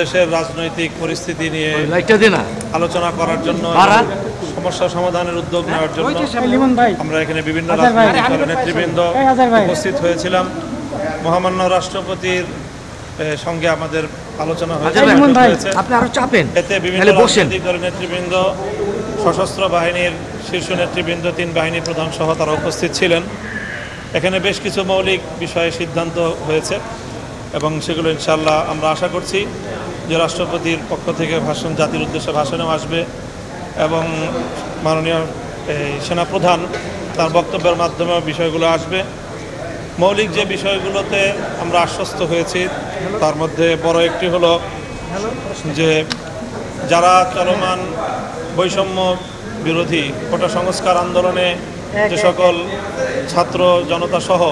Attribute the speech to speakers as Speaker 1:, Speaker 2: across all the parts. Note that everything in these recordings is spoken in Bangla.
Speaker 1: দেশের রাজনৈতিক পরিস্থিতি নিয়ে আলোচনা করার জন্য, সমস্যা সমাধানের উদ্যোগ নেওয়ার জন্য আমরা এখানে বিভিন্ন রাজনৈতিক দলের নেতৃবৃন্দ উপস্থিত হয়েছিলাম। মহামান্য রাষ্ট্রপতির সঙ্গে আমাদের আলোচনা হয়েছে। এতে বিভিন্ন রাজনৈতিক দলের নেতৃবৃন্দ, সশস্ত্র বাহিনীর শীর্ষ নেতৃবৃন্দ, 3 বাহিনী প্রধান সহ তারা উপস্থিত ছিলেন। এখানে বেশ কিছু মৌলিক বিষয়ে সিদ্ধান্ত হয়েছে এবং সেগুলো ইনশাআল্লাহ আমরা আশা করছি যে রাষ্ট্রপতির পক্ষ থেকে জাতির উদ্দেশ্যে ভাষণও আসবে এবং মাননীয় সেনাপ্রধান তার বক্তব্যের মাধ্যমে বিষয়গুলো আসবে। মৌলিক যে বিষয়গুলোতে আমরা আশ্বস্ত হয়েছি তার মধ্যে বড় একটি হলো যে যারা চলমান বৈষম্য বিরোধী কোটা সংস্কার আন্দোলনে যে সকল ছাত্র জনতা সহ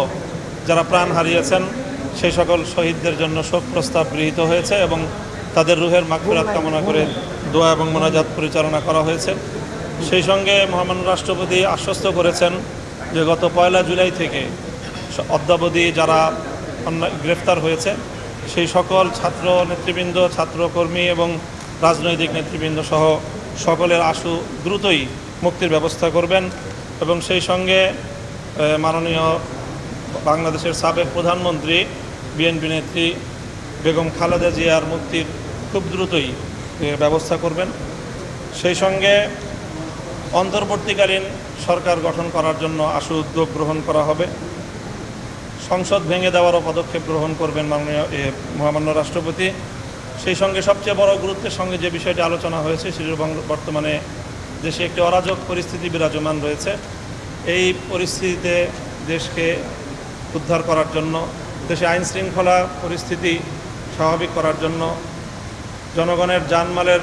Speaker 1: যারা প্রাণ হারিয়েছেন সেই সকল শহীদদের জন্য শোক প্রস্তাব গৃহীত হয়েছে এবং তাদের রুহের মাগফিরাত কামনা করে দোয়া এবং মোনাজাত পরিচালনা করা হয়েছে। সেই সঙ্গে মহামান্য রাষ্ট্রপতি আশ্বস্ত করেছেন যে গত 1 জুলাই থেকে অদ্যাবধি যারা গ্রেফতার হয়েছে সেই সকল ছাত্র নেতৃবৃন্দ, ছাত্রকর্মী এবং রাজনৈতিক নেতৃবৃন্দ সহ সকলের আশু দ্রুতই মুক্তির ব্যবস্থা করবেন এবং সেই সঙ্গে মাননীয় বাংলাদেশের সাবেক প্রধানমন্ত্রী বিএনপি নেত্রী বেগম খালেদা জিয়ার মুক্তির খুব দ্রুতই ব্যবস্থা করবেন। সেই সঙ্গে অন্তর্বর্তীকালীন সরকার গঠন করার জন্য আশু উদ্যোগ গ্রহণ করা হবে। সংসদ ভেঙে দেওয়ারও পদক্ষেপ গ্রহণ করবেন মাননীয় মহামান্য রাষ্ট্রপতি। সেই সঙ্গে সবচেয়ে বড় গুরুত্বের সঙ্গে যে বিষয়টি আলোচনা হয়েছে সেটি বর্তমানে দেশে একটি অরাজক পরিস্থিতি বিরাজমান রয়েছে। এই পরিস্থিতিতে দেশকে উদ্ধার করার জন্য, দেশে আইন শৃঙ্খলা পরিস্থিতি স্বাভাবিক করার জন্য, জনগণের জানমালের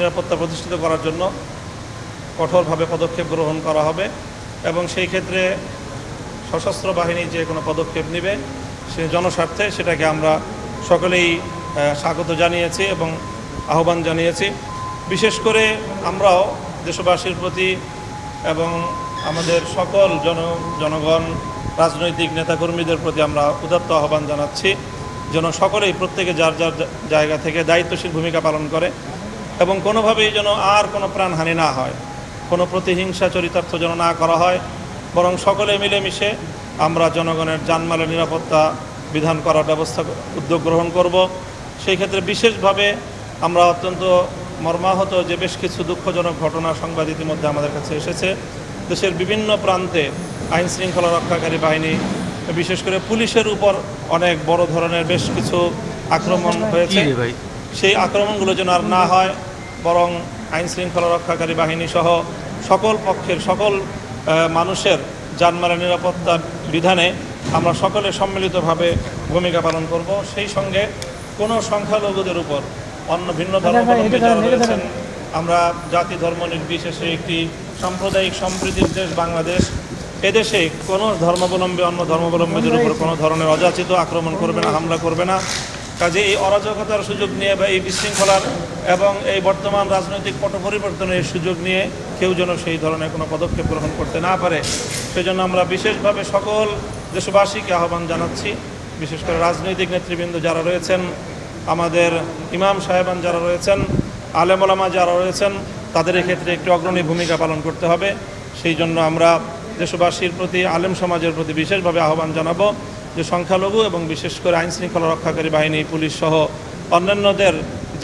Speaker 1: নিরাপত্তা প্রতিষ্ঠিত করার জন্য কঠোরভাবে পদক্ষেপ গ্রহণ করা হবে এবং সেই ক্ষেত্রে সশস্ত্র বাহিনী যে কোনো পদক্ষেপ নেবে সে জনস্বার্থে সেটাকে আমরা সকলেই স্বাগত জানিয়েছি এবং আহ্বান জানিয়েছি। বিশেষ করে আমরাও দেশবাসীর প্রতি এবং আমাদের সকল জনগণ, রাজনৈতিক নেতাকর্মীদের প্রতি আমরা উদাত্ত আহ্বান জানাচ্ছি যেন সকলেই প্রত্যেকে যার যার জায়গা থেকে দায়িত্বশীল ভূমিকা পালন করে এবং কোনোভাবেই যেন আর কোনো প্রাণহানি না হয়, কোনো প্রতিহিংসা চরিতার্থ যেন না করা হয়, বরং সকলে মিলেমিশে আমরা জনগণের জানমালের নিরাপত্তা বিধান করার উদ্যোগ গ্রহণ করব। সেই ক্ষেত্রে বিশেষভাবে আমরা অত্যন্ত মর্মাহত যে বেশ কিছু দুঃখজনক ঘটনা সংবাদ ইতিমধ্যে আমাদের কাছে এসেছে। দেশের বিভিন্ন প্রান্তে আইন শৃঙ্খলা রক্ষাকারী বাহিনী, বিশেষ করে পুলিশের উপর অনেক বড় ধরনের বেশ কিছু আক্রমণ হয়েছে। সেই আক্রমণগুলো যেন আর না হয়, বরং আইন শৃঙ্খলা রক্ষাকারী বাহিনী সহ সকল পক্ষের সকল মানুষের জানমালের নিরাপত্তা বিধানে আমরা সকলে সম্মিলিতভাবে ভূমিকা পালন করব। সেই সঙ্গে কোনো সংখ্যালঘুদের উপর অন্য ভিন্ন ধর্মাবলম্বী যারা রয়েছেন, আমরা জাতি ধর্ম নির্বিশেষে একটি সাম্প্রদায়িক সম্প্রীতির দেশ বাংলাদেশ, এদেশে কোনো ধর্মাবলম্বী অন্য ধর্মাবলম্বীদের উপর কোনো ধরনের অযাচিত আক্রমণ করবে না, হামলা করবে না। কাজে এই অরাজকতার সুযোগ নিয়ে বা এই বিশৃঙ্খলার এবং এই বর্তমান রাজনৈতিক পট পরিবর্তনের সুযোগ নিয়ে কেউ যেন সেই ধরনের কোনো পদক্ষেপ গ্রহণ করতে না পারে, সেজন্য আমরা বিশেষভাবে সকল দেশবাসীকে আহ্বান জানাচ্ছি। বিশেষ করে রাজনৈতিক নেতৃবৃন্দ যারা রয়েছেন, আমাদের ইমাম সাহেবান যারা রয়েছেন, আলেম ওলামা যারা রয়েছেন, তাদের ক্ষেত্রে একটি অগ্রণী ভূমিকা পালন করতে হবে। সেই জন্য আমরা দেশবাসীর প্রতি, আলেম সমাজের প্রতি বিশেষভাবে আহ্বান জানাবো যে সংখ্যালঘু এবং বিশেষ করে আইন শৃঙ্খলা রক্ষাকারী বাহিনী, পুলিশ সহ অন্যান্যদের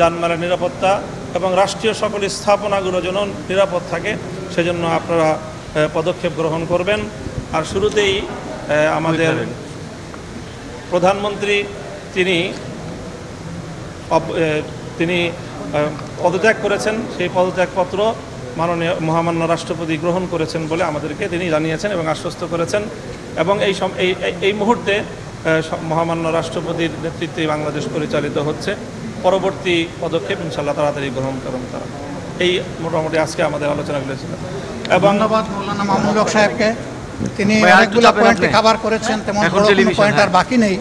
Speaker 1: জানমালের নিরাপত্তা এবং রাষ্ট্রীয় সকল স্থাপনাগুলো যেন নিরাপদ থাকে সেজন্য আপনারা পদক্ষেপ গ্রহণ করবেন। আর শুরুতেই আমাদের প্রধানমন্ত্রী তিনি পদত্যাগ করেছেন, সেই পদত্যাগপত্র মাননীয় মহামান্য রাষ্ট্রপতি গ্রহণ করেছেন বলে আমাদেরকে তিনি জানিয়েছেন এবং আশ্বস্ত করেছেন এবং এই মুহূর্তে মহামান্য রাষ্ট্রপতির নেতৃত্বে বাংলাদেশ পরিচালিত হচ্ছে। পরবর্তী পদক্ষেপ ইনশাআল্লাহ তাড়াতাড়ি গ্রহণ করুন তারা। এই মোটামুটি আজকে আমাদের আলোচনাগুলো ছিল। এবং
Speaker 2: ধন্যবাদ মৌলানা মামুনুল হক সাহেবকে, তিনি অনেকগুলো পয়েন্ট কভার করেছেন, তেমন বড় কোনো পয়েন্ট আর বাকি নেই।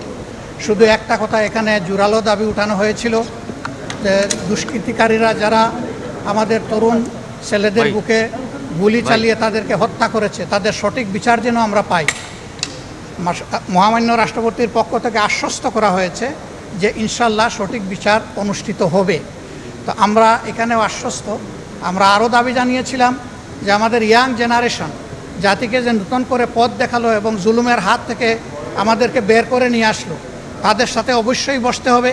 Speaker 2: শুধু একটা কথা এখানে জোরালো দাবি উঠানো হয়েছিল যে দুষ্কৃতিকারীরা যারা আমাদের তরুণ ছেলেদের বুকে গুলি চালিয়ে তাদেরকে হত্যা করেছে তাদের সঠিক বিচার যেন আমরা পাই। মহামান্য রাষ্ট্রপতির পক্ষ থেকে আশ্বস্ত করা হয়েছে যে ইনশাল্লাহ সঠিক বিচার অনুষ্ঠিত হবে। তো আমরা এখানেও আশ্বস্ত। আমরা আরও দাবি জানিয়েছিলাম যে আমাদের ইয়াং জেনারেশন জাতিকে যে নতুন করে পথ দেখালো এবং জুলুমের হাত থেকে আমাদেরকে বের করে নিয়ে আসলো, তাদের সাথে অবশ্যই বসতে হবে,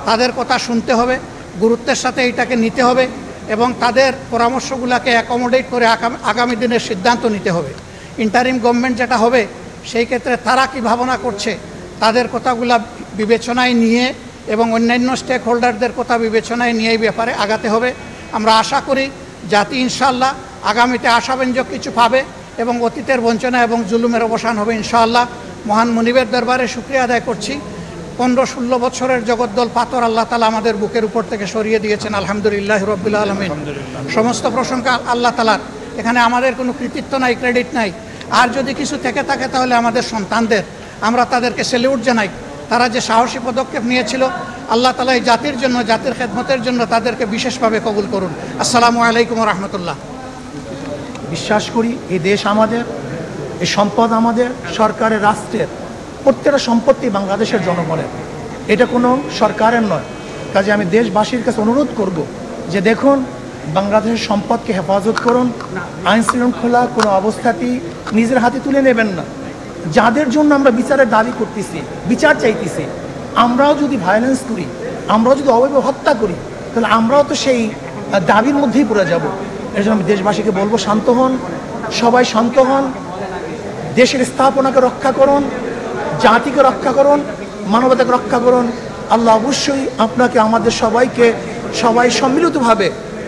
Speaker 2: তাদের কথা শুনতে হবে, গুরুত্বের সাথে এইটাকে নিতে হবে এবং তাদের পরামর্শগুলোকে অ্যাকোমোডেট করে আগামী দিনের সিদ্ধান্ত নিতে হবে। ইন্টারিম গভর্নমেন্ট যেটা হবে সেই ক্ষেত্রে তারা কি ভাবনা করছে তাদের কথাগুলো বিবেচনায় নিয়ে এবং অন্যান্য স্টেক হোল্ডারদের কথা বিবেচনায় নিয়ে এই ব্যাপারে আগাতে হবে। আমরা আশা করি জাতি ইনশাআল্লাহ আগামীতে আশাব্যঞ্জক কিছু পাবে এবং অতীতের বঞ্চনা এবং জুলুমের অবসান হবে ইনশাআল্লাহ। মহান মুনিবের দরবারে শুকরিয়া আদায় করছি। 15-16 বছরের জগদ্দল পাথর আল্লাহ তাআলা আমাদের বুকের উপর থেকে সরিয়ে দিয়েছেন, আলহামদুলিল্লাহ রাব্বিল আলামিন। সমস্ত প্রশংসা আল্লাহ তাআলার। এখানে আমাদের কোনো কৃতিত্ব নাই, ক্রেডিট নাই। আর যদি কিছু থেকে থাকে তাহলে আমাদের সন্তানদের, আমরা তাদেরকে স্যালিউট জানাই। তারা যে সাহসী পদক্ষেপ নিয়েছিল, আল্লাহ তাআলা এই জাতির জন্য, জাতির খেদমতের জন্য তাদেরকে বিশেষভাবে কবুল করুন। আসসালামু আলাইকুম ওয়া রাহমাতুল্লাহ।
Speaker 3: বিশ্বাস করি এই দেশ আমাদের, এই সম্পদ আমাদের, সরকারের, রাষ্ট্রের প্রত্যেকটা সম্পত্তি বাংলাদেশের জনগণের, এটা কোনো সরকারের নয়। কাজে আমি দেশবাসীর কাছে অনুরোধ করব যে দেখুন, বাংলাদেশের সম্পদকে হেফাজত করুন, আইন শৃঙ্খলা কোনো অবস্থাতেই নিজের হাতে তুলে নেবেন না। যাদের জন্য আমরা বিচারের দাবি করতেছি, বিচার চাইতেছি, আমরাও যদি ভায়োলেন্স করি, আমরাও যদি অবৈধ হত্যা করি, তাহলে আমরাও তো সেই দাবির মধ্যেই পড়ে যাব। এর জন্য আমি দেশবাসীকে বলবো, শান্ত হন, সবাই শান্ত হন, দেশের স্থাপনাকে রক্ষা করুন, জাতিকে রক্ষা করুন, মানবতাকে রক্ষা করুন। আল্লাহ অবশ্যই আপনাকে, আমাদের সবাইকে, সবাই সম্মিলিতভাবে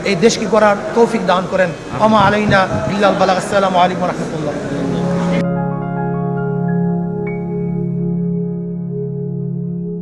Speaker 3: এই দেশকে করার তৌফিক দান করেন। আমা আলাইনা ইল্লাল বালাগ। আসসালামু আলাইকুম ওয়া রাহমাতুল্লাহ।